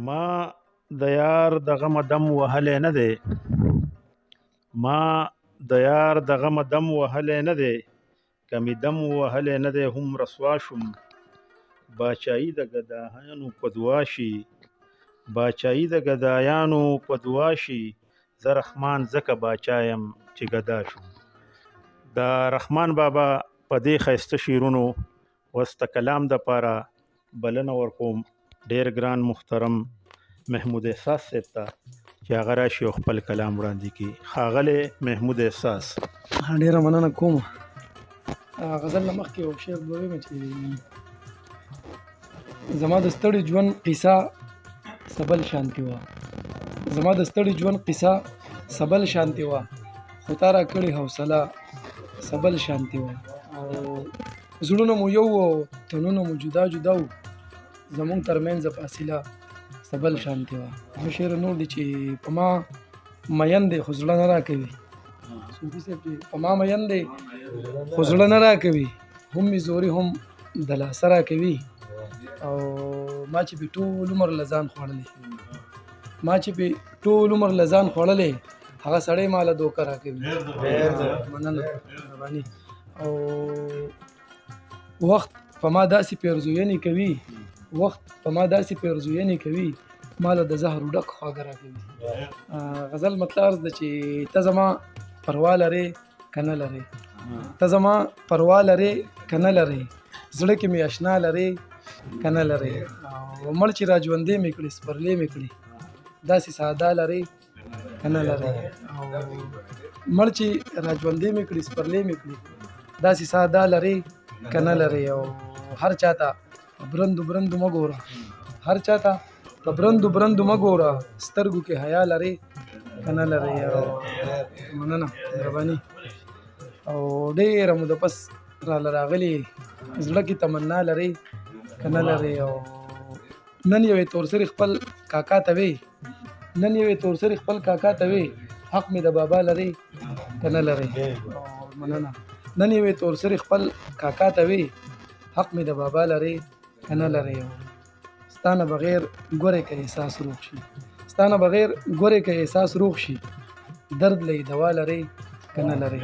ما د یار د غمه دم وهلی نه دی، ما د یار د غمه دم وهلی نه دی، که مې دم وهلی نه دی هم رسوا شوم. باچایي د ګدایانو په دعا شي، باچایي د ګدایانو په دعا شي، زه رحمان ځکه باچا یم چې ګدا شوم. د رحمان بابا په دې ښایسته شعرونو وسته کلام دپاره بلنه ورکوم ډېر ګران محترم محمود احساس صاحب ته چې هغه راشي او خپل کلام وړاندې کړي. ښاغلی محمود احساس. ډېره مننه کوم. غزل نه مخکې یو شعر به ویم چې زما د ستړي ژوند قصه سبل شانتي وه، زما د ستړي ژوند قصه سبل شانتي وه، خو تا را کړې حوصله سبل شانتي وه. او زړونه مو یو و تنونه مو جدا جدا و، زمونږ ترمنځ فاصله سبل شانتي وه. یو شعر نور دی چې په ما مین دی خو زړه نه راکوي، صوفي صاحب چې په ما مین دی خو زړه نه راکوي، هم مې زوري هم د لاسه راکوي. او ما چې پې ټول عمر له ځان خوړلی، ما چې پې ټول عمر له ځان خوړلی، هغه سړی ما له دوکه راکوي. مننه مهرباني. او وخت په ما داسې پیرزوینې کوي، وخت په ما داسې پیرزوینې کوي، ما له د زهرو ډک خواږه راکوي. غزل مطلب عرض ده چې ته زما پروا لرې که نه لرې، ته زما پروا لرې که نه لرې، زړه کې مې اشنا لرې که نه لرې. او مړ چې را ژوندې مې کړې سپرلې مې کړې، داسې ساده لرې که نه لرې. او مړ چې را ژوندې مې کړې سپرلې مې کړې، داسې ساده لرې که نه لرې. او هر چاته په برندو برندو مه ګوره، هر چاته په برندو برندو مه ګوره، سترګو کې حیا لرې که نه لرې. او مننه مهرباني. او ډېره موده پس راله راغلي، زړه کې تمنا لرې که نه لرې. او نن یوې تورسري خپل کاکا ته وې، نن یوې تورسري خپل کاکا ته وې، حق مې د بابا لرې که نه لرې. مننه. نن یوې تورسري خپل کاکا ته وې، حق مې د بابا لرې که نه لرې. ستا نه بغیر ګورې که احساس روغ شي، ستا نه بغیر ګورې که احساس روغ شي، درد له دوا لرې که نه لرې.